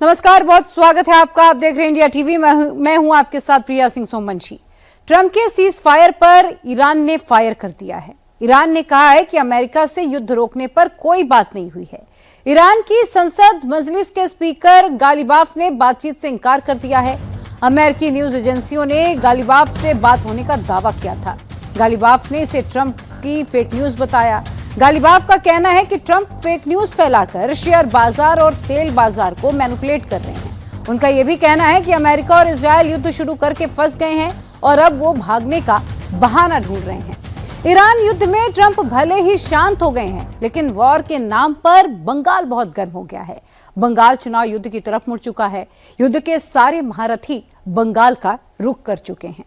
नमस्कार, बहुत स्वागत है आपका। आप देख रहे हैं इंडिया टीवी। मैं हूं आपके साथ प्रिया सिंह सोमवंशी। ट्रंप के सीज फायर पर ईरान ने फायर कर दिया है। ईरान ने कहा है कि अमेरिका से युद्ध रोकने पर कोई बात नहीं हुई है। ईरान की संसद मजलिस के स्पीकर गालिबाफ ने बातचीत से इनकार कर दिया है। अमेरिकी न्यूज एजेंसियों ने गालिबाफ से बात होने का दावा किया था। गालिबाफ ने इसे ट्रंप की फेक न्यूज बताया। गालिबाफ का कहना है कि ट्रंप फेक न्यूज फैलाकर शेयर बाजार और तेल बाजार को मैनिपुलेट कर रहे हैं। उनका यह भी कहना है कि अमेरिका और इजरायल युद्ध शुरू करके फंस गए हैं और अब वो भागने का बहाना ढूंढ रहे हैं। ईरान युद्ध में ट्रंप भले ही शांत हो गए हैं, लेकिन वॉर के नाम पर बंगाल बहुत गर्म हो गया है। बंगाल चुनाव युद्ध की तरफ मुड़ चुका है। युद्ध के सारे महारथी बंगाल का रुख कर चुके हैं।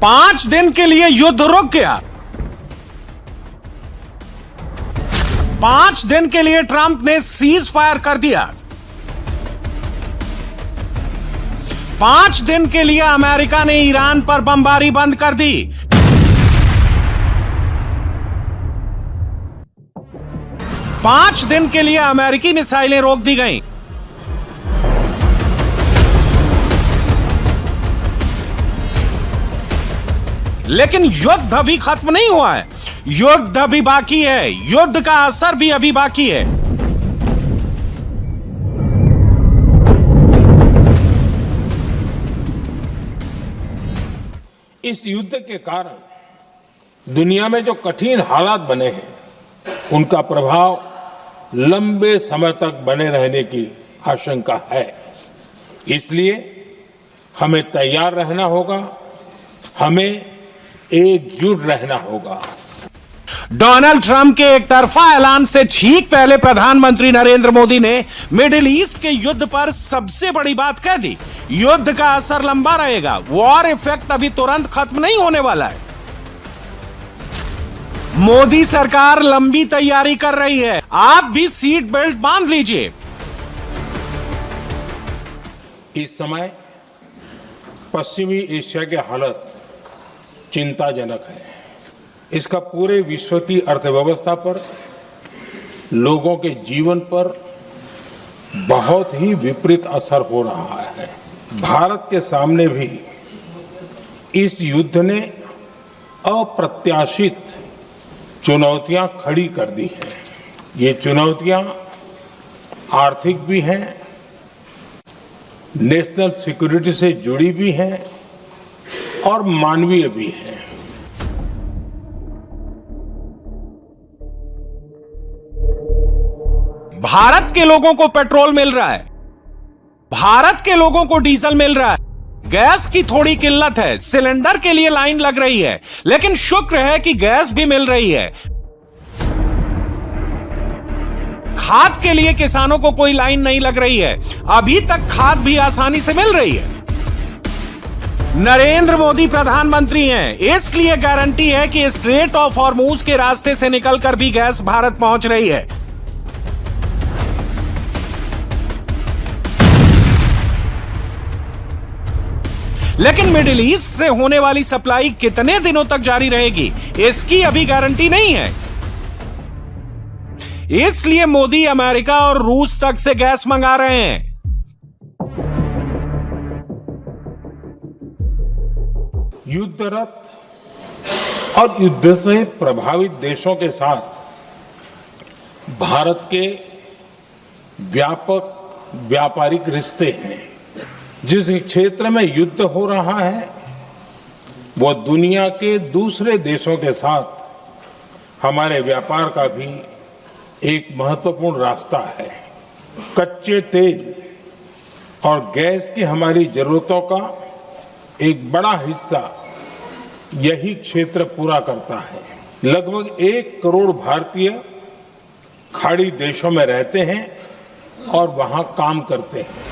पांच दिन के लिए युद्ध रुक गया। 5 दिन के लिए ट्रंप ने सीज फायर कर दिया। 5 दिन के लिए अमेरिका ने ईरान पर बमबारी बंद कर दी। 5 दिन के लिए अमेरिकी मिसाइलें रोक दी गईं। लेकिन युद्ध अभी खत्म नहीं हुआ है। युद्ध अभी बाकी है। युद्ध का असर भी अभी बाकी है। इस युद्ध के कारण दुनिया में जो कठिन हालात बने हैं, उनका प्रभाव लंबे समय तक बने रहने की आशंका है। इसलिए हमें तैयार रहना होगा, हमें एकजुट रहना होगा। डोनाल्ड ट्रंप के एक तरफा ऐलान से ठीक पहले प्रधानमंत्री नरेंद्र मोदी ने मिडिल ईस्ट के युद्ध पर सबसे बड़ी बात कह दी। युद्ध का असर लंबा रहेगा। वॉर इफेक्ट अभी तुरंत खत्म नहीं होने वाला है। मोदी सरकार लंबी तैयारी कर रही है। आप भी सीट बेल्ट बांध लीजिए। इस समय पश्चिमी एशिया की हालत चिंताजनक है। इसका पूरे विश्व की अर्थव्यवस्था पर, लोगों के जीवन पर बहुत ही विपरीत असर हो रहा है। भारत के सामने भी इस युद्ध ने अप्रत्याशित चुनौतियां खड़ी कर दी हैं। ये चुनौतियां आर्थिक भी हैं, नेशनल सिक्योरिटी से जुड़ी भी हैं और मानवीय भी है। भारत के लोगों को पेट्रोल मिल रहा है। भारत के लोगों को डीजल मिल रहा है। गैस की थोड़ी किल्लत है। सिलेंडर के लिए लाइन लग रही है, लेकिन शुक्र है कि गैस भी मिल रही है। खाद के लिए किसानों को कोई लाइन नहीं लग रही है। अभी तक खाद भी आसानी से मिल रही है। नरेंद्र मोदी प्रधानमंत्री हैं, इसलिए गारंटी है कि स्ट्रेट ऑफ हॉर्मुज के रास्ते से निकलकर भी गैस भारत पहुंच रही है। लेकिन मिडिल ईस्ट से होने वाली सप्लाई कितने दिनों तक जारी रहेगी, इसकी अभी गारंटी नहीं है। इसलिए मोदी अमेरिका और रूस तक से गैस मंगा रहे हैं। युद्धरत और युद्ध से प्रभावित देशों के साथ भारत के व्यापक व्यापारिक रिश्ते हैं। जिस क्षेत्र में युद्ध हो रहा है, वो दुनिया के दूसरे देशों के साथ हमारे व्यापार का भी एक महत्वपूर्ण रास्ता है। कच्चे तेल और गैस की हमारी जरूरतों का एक बड़ा हिस्सा यही क्षेत्र पूरा करता है। लगभग 1 करोड़ भारतीय खाड़ी देशों में रहते हैं और वहां काम करते हैं।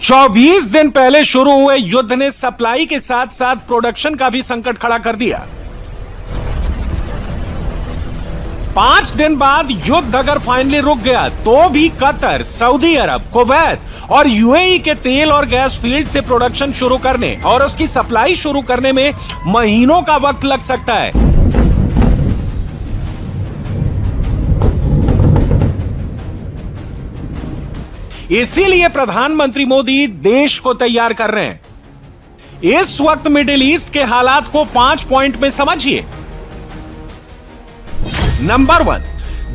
24 दिन पहले शुरू हुए युद्ध ने सप्लाई के साथ साथ प्रोडक्शन का भी संकट खड़ा कर दिया। 5 दिन बाद युद्ध अगर फाइनली रुक गया तो भी कतर, सऊदी अरब, कुवैत और यूएई के तेल और गैस फील्ड से प्रोडक्शन शुरू करने और उसकी सप्लाई शुरू करने में महीनों का वक्त लग सकता है। इसीलिए प्रधानमंत्री मोदी देश को तैयार कर रहे हैं। इस वक्त मिडिल ईस्ट के हालात को 5 पॉइंट में समझिए। नंबर 1,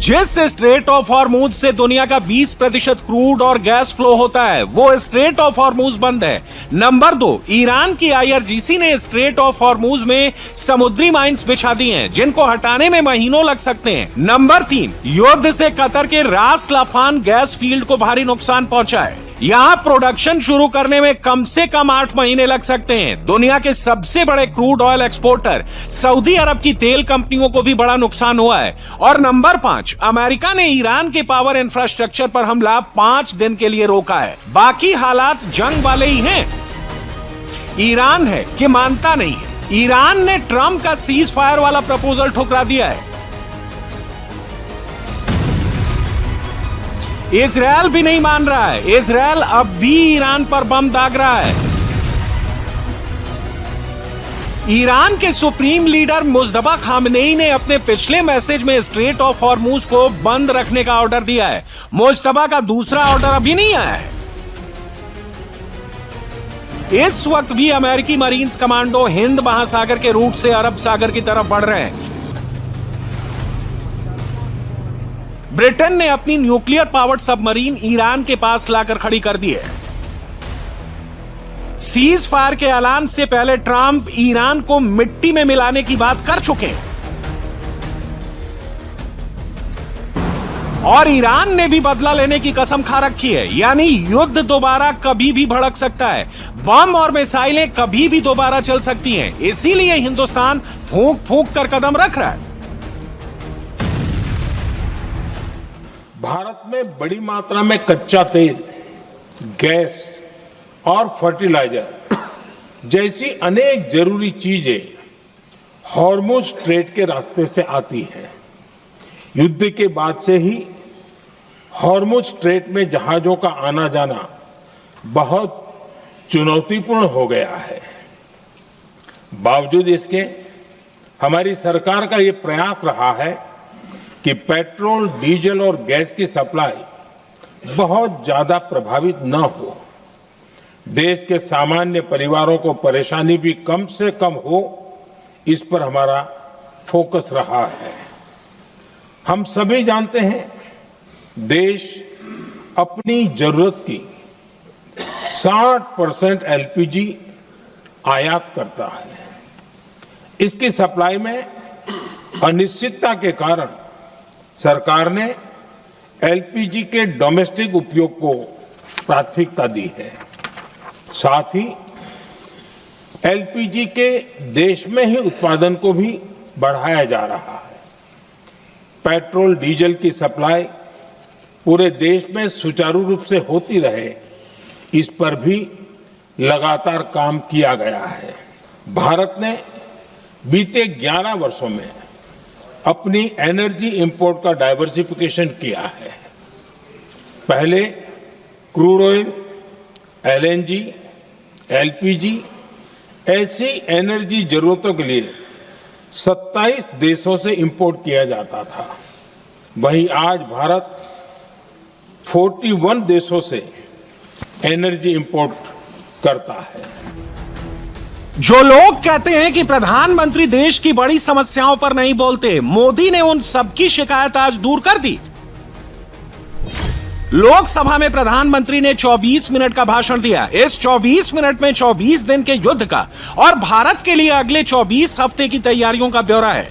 जिस स्ट्रेट ऑफ हॉर्मुज से दुनिया का 20% क्रूड और गैस फ्लो होता है वो स्ट्रेट ऑफ हॉर्मुज बंद है। नंबर 2, ईरान की IRGC ने स्ट्रेट ऑफ हॉर्मुज में समुद्री माइंस बिछा दी हैं जिनको हटाने में महीनों लग सकते हैं। नंबर 3, युद्ध से कतर के रास लाफान गैस फील्ड को भारी नुकसान पहुंचा है। यहां प्रोडक्शन शुरू करने में कम से कम 8 महीने लग सकते हैं। दुनिया के सबसे बड़े क्रूड ऑयल एक्सपोर्टर सऊदी अरब की तेल कंपनियों को भी बड़ा नुकसान हुआ है। और नंबर 5, अमेरिका ने ईरान के पावर इंफ्रास्ट्रक्चर पर हमला 5 दिन के लिए रोका है। बाकी हालात जंग वाले ही हैं। ईरान है कि मानता नहीं है। ईरान ने ट्रंप का सीज फायर वाला प्रपोजल ठुकरा दिया है। इजरायल भी नहीं मान रहा है। इजरायल अब भी ईरान पर बम दाग रहा है। ईरान के सुप्रीम लीडर मुज्तबा खामनेई ने अपने पिछले मैसेज में स्ट्रेट ऑफ हॉर्मुज को बंद रखने का ऑर्डर दिया है। मुज्तबा का दूसरा ऑर्डर अभी नहीं आया है। इस वक्त भी अमेरिकी मरीन्स कमांडो हिंद महासागर के रूट से अरब सागर की तरफ बढ़ रहे हैं। ब्रिटेन ने अपनी न्यूक्लियर पावर्ड सबमरीन ईरान के पास लाकर खड़ी कर दी है। सीज फायर के ऐलान से पहले ट्रंप ईरान को मिट्टी में मिलाने की बात कर चुके हैं और ईरान ने भी बदला लेने की कसम खा रखी है। यानी युद्ध दोबारा कभी भी भड़क सकता है। बम और मिसाइलें कभी भी दोबारा चल सकती हैं। इसीलिए हिंदुस्तान फूंक फूंक कर कदम रख रहा है। भारत में बड़ी मात्रा में कच्चा तेल, गैस और फर्टिलाइजर जैसी अनेक जरूरी चीजें हॉर्मुज स्ट्रेट के रास्ते से आती हैं। युद्ध के बाद से ही हॉर्मुज स्ट्रेट में जहाजों का आना जाना बहुत चुनौतीपूर्ण हो गया है। बावजूद इसके हमारी सरकार का ये प्रयास रहा है कि पेट्रोल, डीजल और गैस की सप्लाई बहुत ज्यादा प्रभावित न हो। देश के सामान्य परिवारों को परेशानी भी कम से कम हो, इस पर हमारा फोकस रहा है। हम सभी जानते हैं देश अपनी जरूरत की 60% LPG आयात करता है। इसकी सप्लाई में अनिश्चितता के कारण सरकार ने LPG के डोमेस्टिक उपयोग को प्राथमिकता दी है। साथ ही LPG के देश में ही उत्पादन को भी बढ़ाया जा रहा है। पेट्रोल, डीजल की सप्लाई पूरे देश में सुचारू रूप से होती रहे, इस पर भी लगातार काम किया गया है। भारत ने बीते 11 वर्षों में अपनी एनर्जी इंपोर्ट का डाइवर्सिफिकेशन किया है। पहले क्रूड ऑयल, LNG, LPG ऐसी एनर्जी जरूरतों के लिए 27 देशों से इंपोर्ट किया जाता था। वहीं आज भारत 41 देशों से एनर्जी इंपोर्ट करता है। जो लोग कहते हैं कि प्रधानमंत्री देश की बड़ी समस्याओं पर नहीं बोलते, मोदी ने उन सबकी शिकायत आज दूर कर दी। लोकसभा में प्रधानमंत्री ने 24 मिनट का भाषण दिया। इस 24 मिनट में 24 दिन के युद्ध का और भारत के लिए अगले 24 हफ्ते की तैयारियों का ब्यौरा है।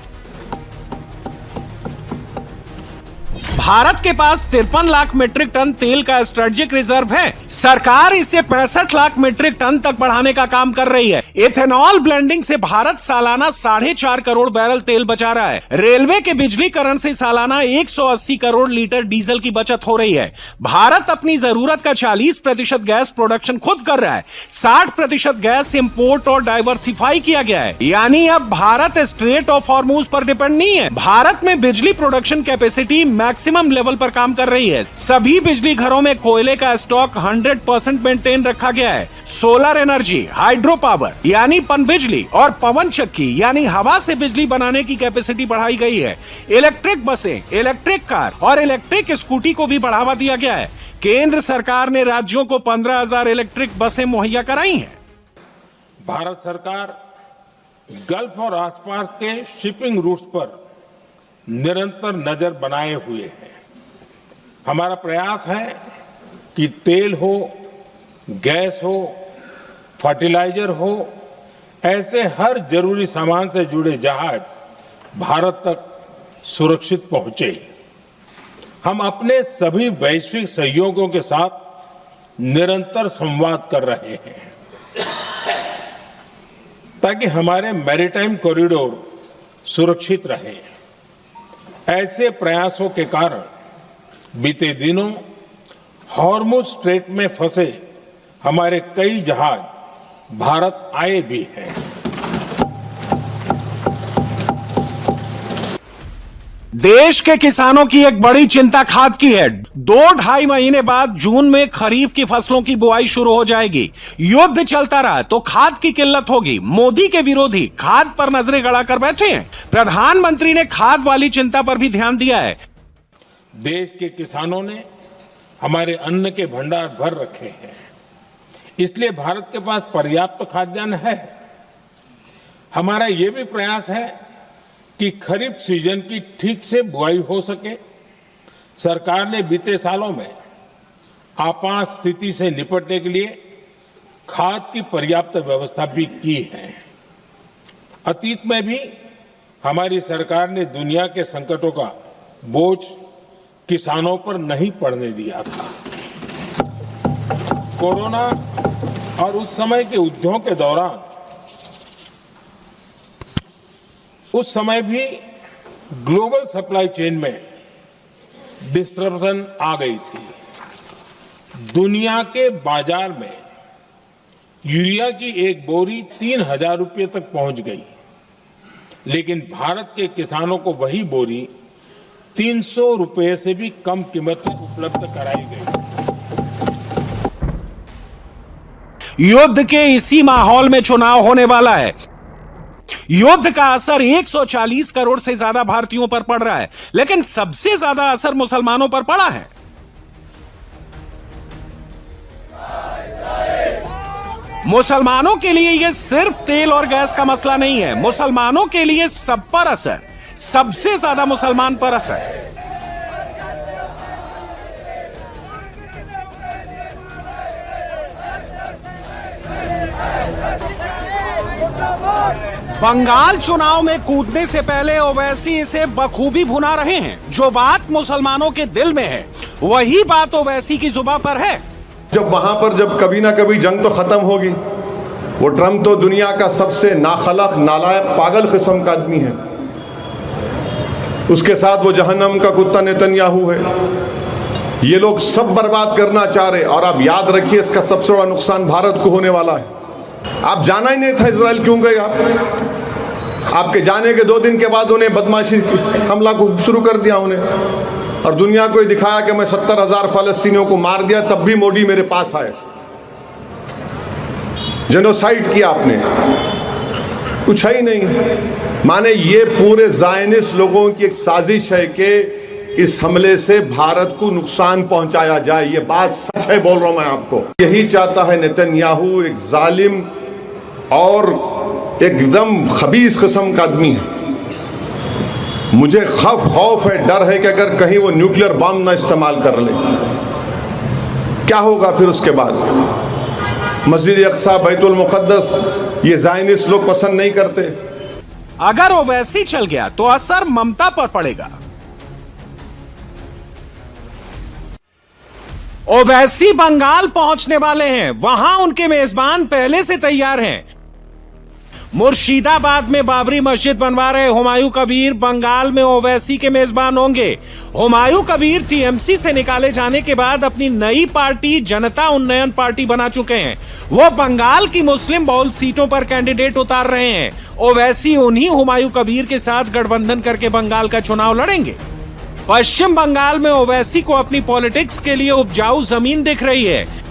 भारत के पास 53 लाख मीट्रिक टन तेल का स्ट्रेटेजिक रिजर्व है। सरकार इसे 65 लाख मीट्रिक टन तक बढ़ाने का काम कर रही है। इथेनॉल ब्लेंडिंग से भारत सालाना 4.5 करोड़ बैरल तेल बचा रहा है। रेलवे के बिजलीकरण से सालाना 180 करोड़ लीटर डीजल की बचत हो रही है। भारत अपनी जरूरत का 40% गैस प्रोडक्शन खुद कर रहा है। 60% गैस इंपोर्ट और डाइवर्सिफाई किया गया है, यानी अब भारत स्ट्रेट ऑफ हॉर्मुज पर डिपेंड नहीं है। भारत में बिजली प्रोडक्शन कैपेसिटी मैक्सिमम लेवल पर काम कर रही है। सभी बिजली घरों में कोयले का स्टॉक 100% मेंटेन रखा गया है। सोलर एनर्जी, हाइड्रो पावर यानी पनबिजली और पवन चक्की यानी हवा से बिजली बनाने की कैपेसिटी बढ़ाई गई है। इलेक्ट्रिक बसें, इलेक्ट्रिक कार और इलेक्ट्रिक स्कूटी को भी बढ़ावा दिया गया है। केंद्र सरकार ने राज्यों को 15,000 इलेक्ट्रिक बसें मुहैया कराई हैं। भारत सरकार गल्फ और आसपास के शिपिंग रूट्स पर निरंतर नजर बनाए हुए है। हमारा प्रयास है कि तेल हो, गैस हो, फर्टिलाइजर हो, ऐसे हर जरूरी सामान से जुड़े जहाज भारत तक सुरक्षित पहुंचे। हम अपने सभी वैश्विक सहयोगियों के साथ निरंतर संवाद कर रहे हैं ताकि हमारे मैरीटाइम कॉरिडोर सुरक्षित रहे। ऐसे प्रयासों के कारण बीते दिनों हॉर्मुज स्ट्रेट में फंसे हमारे कई जहाज भारत आए भी हैं। देश के किसानों की एक बड़ी चिंता खाद की है। 2-2.5 महीने बाद जून में खरीफ की फसलों की बुआई शुरू हो जाएगी। युद्ध चलता रहा तो खाद की किल्लत होगी। मोदी के विरोधी खाद पर नजरें गड़ाकर बैठे हैं। प्रधानमंत्री ने खाद वाली चिंता पर भी ध्यान दिया है। देश के किसानों ने हमारे अन्न के भंडार भर रखे हैं, इसलिए भारत के पास पर्याप्त खाद्यान्न है। हमारा यह भी प्रयास है कि खरीफ सीजन की ठीक से बुआई हो सके। सरकार ने बीते सालों में आपात स्थिति से निपटने के लिए खाद की पर्याप्त व्यवस्था भी की है। अतीत में भी हमारी सरकार ने दुनिया के संकटों का बोझ किसानों पर नहीं पड़ने दिया था। कोरोना और उस समय के युद्धों के दौरान उस समय भी ग्लोबल सप्लाई चेन में डिस्टरप्शन आ गई थी। दुनिया के बाजार में यूरिया की एक बोरी 3,000 रुपये तक पहुंच गई, लेकिन भारत के किसानों को वही बोरी 300 रुपये से भी कम कीमत में उपलब्ध कराई गई। युद्ध के इसी माहौल में चुनाव होने वाला है। युद्ध का असर 140 करोड़ से ज्यादा भारतीयों पर पड़ रहा है, लेकिन सबसे ज्यादा असर मुसलमानों पर पड़ा है। मुसलमानों के लिए यह सिर्फ तेल और गैस का मसला नहीं है। मुसलमानों के लिए सब पर असर, सबसे ज्यादा मुसलमान पर असर। बंगाल चुनाव में कूदने से पहले ओवैसी इसे बखूबी भुना रहे हैं। जो बात मुसलमानों के दिल में है वही बात ओवैसी की जुबान पर है। जब वहां पर जब कभी ना कभी जंग तो खत्म होगी। वो ट्रंप तो दुनिया का सबसे नाखलक, नालायक, पागल किस्म का आदमी है। उसके साथ वो जहन्नम का कुत्ता नेतन्याहू है। ये लोग सब बर्बाद करना चाह रहे। और आप याद रखिए, इसका सबसे बड़ा नुकसान भारत को होने वाला है। आप जाना ही नहीं था इजराइल, क्यों गए आप? आपके जाने के 2 दिन के बाद उन्हें बदमाशी हमला को शुरू कर दिया उन्हें, और दुनिया को दिखाया कि मैं 70,000 फलस्तीनियों को मार दिया, तब भी मोदी मेरे पास आए। जेनोसाइड किया आपने, कुछ है ही नहीं। माने ये पूरे ज़ायनिस्ट लोगों की एक साजिश है कि इस हमले से भारत को नुकसान पहुंचाया जाए। ये बात सच है, बोल रहा हूं मैं आपको। यही चाहता है नेतन्याहू, एक जालिम और एकदम खबीस किस्म का आदमी है। मुझे खौफ है, डर है कि अगर कहीं वो न्यूक्लियर बम ना इस्तेमाल कर ले, क्या होगा फिर उसके बाद? मस्जिद अक्सा, बैतुल मुक़द्दस, ये ज़ायनिस्ट लोग पसंद नहीं करते। अगर वो वैसे ही चल गया तो असर ममता पर पड़ेगा। ओवैसी बंगाल पहुंचने वाले हैं, वहां उनके मेजबान पहले से तैयार हैं। मुर्शिदाबाद में बाबरी मस्जिद बनवा रहे हुमायूं कबीर बंगाल में ओवैसी के मेजबान होंगे। हुमायूं कबीर टीएमसी से निकाले जाने के बाद अपनी नई पार्टी जनता उन्नयन पार्टी बना चुके हैं। वो बंगाल की मुस्लिम बहुल सीटों पर कैंडिडेट उतार रहे हैं। ओवैसी उन्हीं हुमायूं कबीर के साथ गठबंधन करके बंगाल का चुनाव लड़ेंगे। पश्चिम बंगाल में ओवैसी को अपनी पॉलिटिक्स के लिए उपजाऊ जमीन दिख रही है।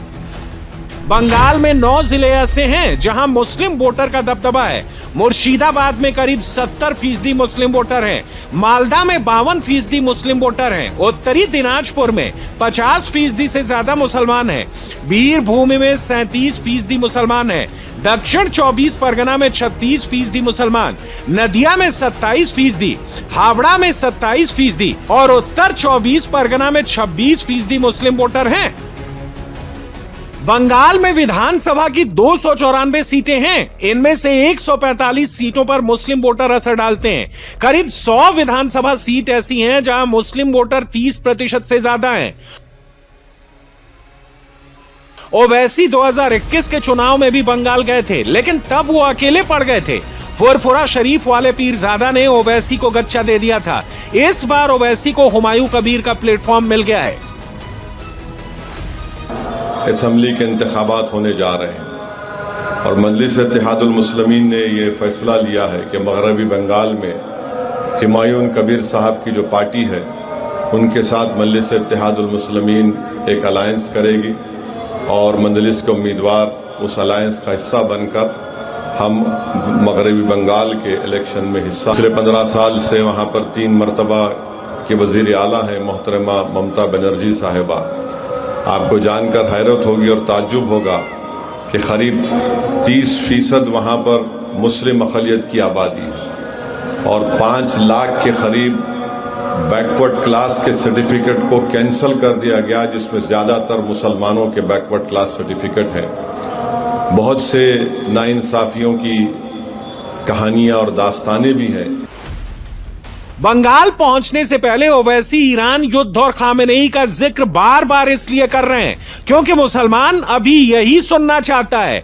बंगाल में 9 जिले ऐसे हैं जहां मुस्लिम वोटर का दबदबा है। मुर्शिदाबाद में करीब 70% मुस्लिम वोटर हैं। मालदा में 52% मुस्लिम वोटर हैं। उत्तरी दिनाजपुर में 50% से ज्यादा मुसलमान हैं। बीरभूमि में 37% मुसलमान हैं। दक्षिण 24 परगना में 36% मुसलमान, नदिया में 27%, हावड़ा में 27% और उत्तर 24 परगना में 26% मुस्लिम वोटर हैं। बंगाल में विधानसभा की 294 सीटें हैं। इनमें से 145 सीटों पर मुस्लिम वोटर असर डालते हैं। करीब 100 विधानसभा सीट ऐसी हैं जहां मुस्लिम वोटर 30% से ज्यादा हैं। ओवैसी 2021 के चुनाव में भी बंगाल गए थे, लेकिन तब वो अकेले पड़ गए थे। फुरफुरा शरीफ वाले पीरजादा ने ओवैसी को गच्चा दे दिया था। इस बार ओवैसी को हुमायूं कबीर का प्लेटफॉर्म मिल गया है। असम्बली के इंतखाबात होने जा रहे हैं और मजलिस इत्तेहादुल मुस्लिमीन ने यह फैसला लिया है कि मगरबी बंगाल में हुमायूं कबीर साहब की जो पार्टी है उनके साथ मजलिस इत्तेहादुल मुस्लिमीन एक अलायंस करेगी और मजलिस के उम्मीदवार उस अलायंस का हिस्सा बनकर हम मगरबी बंगाल के इलेक्शन में हिस्सा। पिछले 15 साल से वहां पर 3 मरतबा के वजीर आला हैं मोहतरमा ममता बनर्जी साहिबा। आपको जानकर हैरत होगी और ताज्जुब होगा कि करीब 30% वहां पर मुस्लिम अक़लियत की आबादी है और 5 लाख के करीब बैकवर्ड क्लास के सर्टिफिकेट को कैंसिल कर दिया गया, जिसमें ज्यादातर मुसलमानों के बैकवर्ड क्लास सर्टिफिकेट हैं। बहुत से नाइंसाफियों की कहानियां और दास्तानें भी हैं। बंगाल पहुंचने से पहले ओवैसी ईरान युद्ध और खामेनेई का जिक्र बार बार इसलिए कर रहे हैं क्योंकि मुसलमान अभी यही सुनना चाहता है।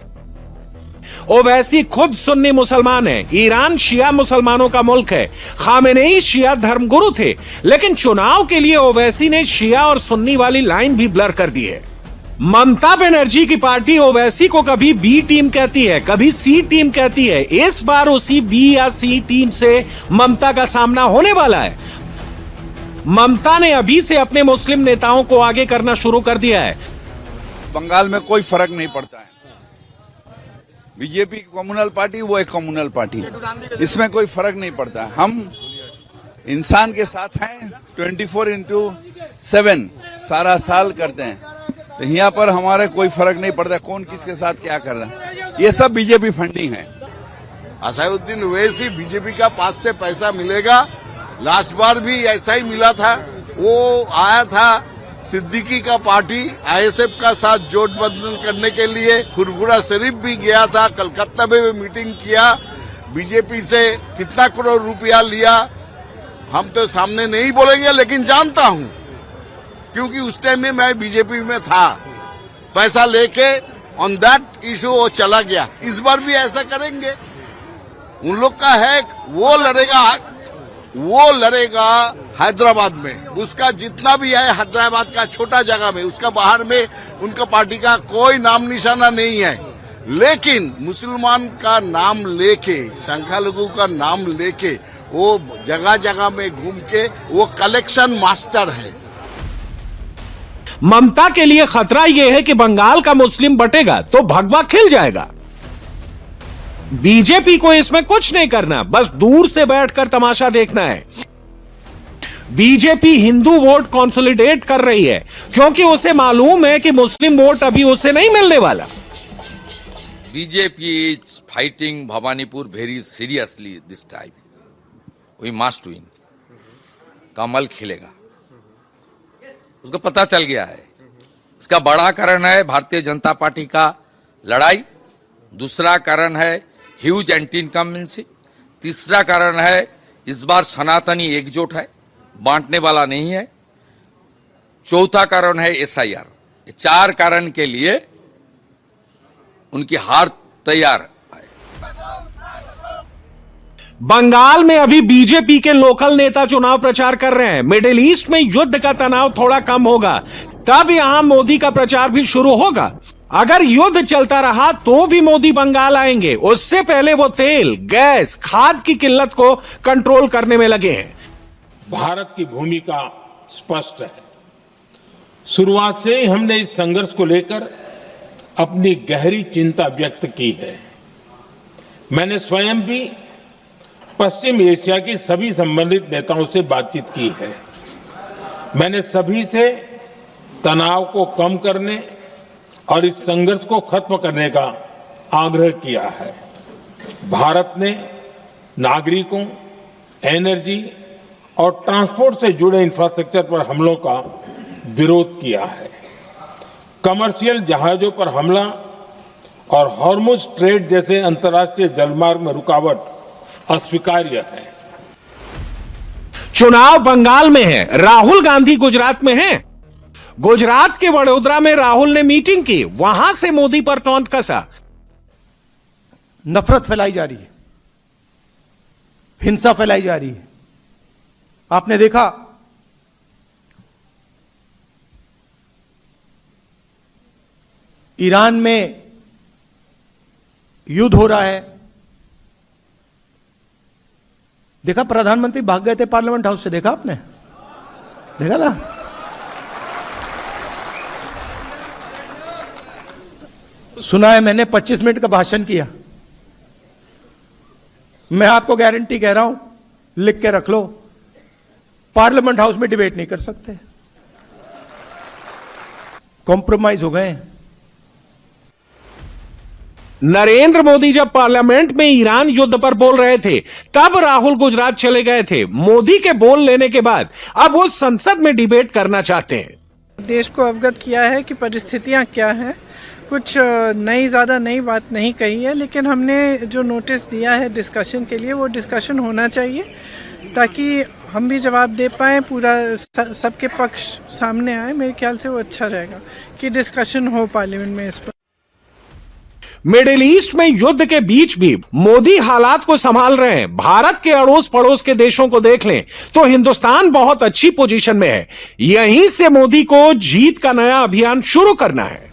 ओवैसी खुद सुन्नी मुसलमान है। ईरान शिया मुसलमानों का मुल्क है। खामेनेई शिया धर्मगुरु थे, लेकिन चुनाव के लिए ओवैसी ने शिया और सुन्नी वाली लाइन भी ब्लर कर दी है। ममता बनर्जी की पार्टी ओवैसी को कभी बी टीम कहती है, कभी सी टीम कहती है। इस बार उसी बी या सी टीम से ममता का सामना होने वाला है। ममता ने अभी से अपने मुस्लिम नेताओं को आगे करना शुरू कर दिया है। बंगाल में कोई फर्क नहीं पड़ता है। बीजेपी कम्युनल पार्टी, वो एक कम्युनल पार्टी, इसमें कोई फर्क नहीं पड़ता। हम इंसान के साथ हैं, 24/7 सारा साल करते हैं। तो यहाँ पर हमारे कोई फर्क नहीं पड़ता कौन किसके साथ क्या कर रहा है। ये सब बीजेपी फंडिंग है। असदुद्दीन ओवैसी बीजेपी का पास से पैसा मिलेगा। लास्ट बार भी ऐसा ही मिला था। वो आया था सिद्दीकी का पार्टी आईएसएफ का साथ जोड़बंधन करने के लिए। फुरफुरा शरीफ भी गया था, कलकत्ता में भी मीटिंग किया। बीजेपी से कितना करोड़ रुपया लिया हम तो सामने नहीं बोलेंगे, लेकिन जानता हूं क्योंकि उस टाइम में मैं बीजेपी में था। पैसा लेके ऑन दैट इशू वो चला गया। इस बार भी ऐसा करेंगे। उन लोग का है, वो लड़ेगा हैदराबाद में। उसका जितना भी है हैदराबाद का छोटा जगह में, उसका बाहर में उनका पार्टी का कोई नाम निशाना नहीं है। लेकिन मुसलमान का नाम लेके, संख्यालघु का नाम लेके वो जगह जगह में घूम के वो कलेक्शन मास्टर है। ममता के लिए खतरा यह है कि बंगाल का मुस्लिम बटेगा तो भगवा खिल जाएगा। बीजेपी को इसमें कुछ नहीं करना, बस दूर से बैठकर तमाशा देखना है। बीजेपी हिंदू वोट कंसोलिडेट कर रही है क्योंकि उसे मालूम है कि मुस्लिम वोट अभी उसे नहीं मिलने वाला। BJP is fighting Bhabanipur very seriously this time. We must win. कमल खिलेगा, उसको पता चल गया है। इसका बड़ा कारण है भारतीय जनता पार्टी का लड़ाई। दूसरा कारण है ह्यूज एंटी इनकम्बेंसी। तीसरा कारण है इस बार सनातनी एकजुट है, बांटने वाला नहीं है। चौथा कारण है SIR। चार कारण के लिए उनकी हार तैयार। बंगाल में अभी बीजेपी के लोकल नेता चुनाव प्रचार कर रहे हैं। मिडिल ईस्ट में युद्ध का तनाव थोड़ा कम होगा, तब यहां मोदी का प्रचार भी शुरू होगा। अगर युद्ध चलता रहा तो भी मोदी बंगाल आएंगे। उससे पहले वो तेल, गैस, खाद की किल्लत को कंट्रोल करने में लगे हैं। भारत की भूमिका स्पष्ट है। शुरुआत से ही हमने इस संघर्ष को लेकर अपनी गहरी चिंता व्यक्त की है। मैंने स्वयं भी पश्चिम एशिया की सभी संबंधित नेताओं से बातचीत की है। मैंने सभी से तनाव को कम करने और इस संघर्ष को खत्म करने का आग्रह किया है। भारत ने नागरिकों, एनर्जी और ट्रांसपोर्ट से जुड़े इंफ्रास्ट्रक्चर पर हमलों का विरोध किया है। कमर्शियल जहाजों पर हमला और हॉर्मुज स्ट्रेट जैसे अंतर्राष्ट्रीय जलमार्ग में रुकावट अस्वीकार्य है। चुनाव बंगाल में है, राहुल गांधी गुजरात में हैं। गुजरात के वडोदरा में राहुल ने मीटिंग की, वहां से मोदी पर टॉन्ट कसा। नफरत फैलाई जा रही है, हिंसा फैलाई जा रही है। आपने देखा ईरान में युद्ध हो रहा है। देखा, प्रधानमंत्री भाग गए थे पार्लियामेंट हाउस से, देखा आपने? देखा था? सुना है मैंने 25 मिनट का भाषण किया। मैं आपको गारंटी कह रहा हूं, लिख के रख लो, पार्लियामेंट हाउस में डिबेट नहीं कर सकते। कॉम्प्रोमाइज हो गए। नरेंद्र मोदी जब पार्लियामेंट में ईरान युद्ध पर बोल रहे थे, तब राहुल गुजरात चले गए थे। मोदी के बोल लेने के बाद अब वो संसद में डिबेट करना चाहते हैं। देश को अवगत किया है कि परिस्थितियां क्या हैं। कुछ ज़्यादा नई बात नहीं कही है, लेकिन हमने जो नोटिस दिया है डिस्कशन के लिए, वो डिस्कशन होना चाहिए ताकि हम भी जवाब दे पाएँ, पूरा सबके पक्ष सामने आए। मेरे ख्याल से वो अच्छा रहेगा कि डिस्कशन हो पार्लियामेंट में इस पर। मिडिल ईस्ट में युद्ध के बीच भी मोदी हालात को संभाल रहे हैं। भारत के अड़ोस पड़ोस के देशों को देख लें तो हिंदुस्तान बहुत अच्छी पोजीशन में है। यहीं से मोदी को जीत का नया अभियान शुरू करना है।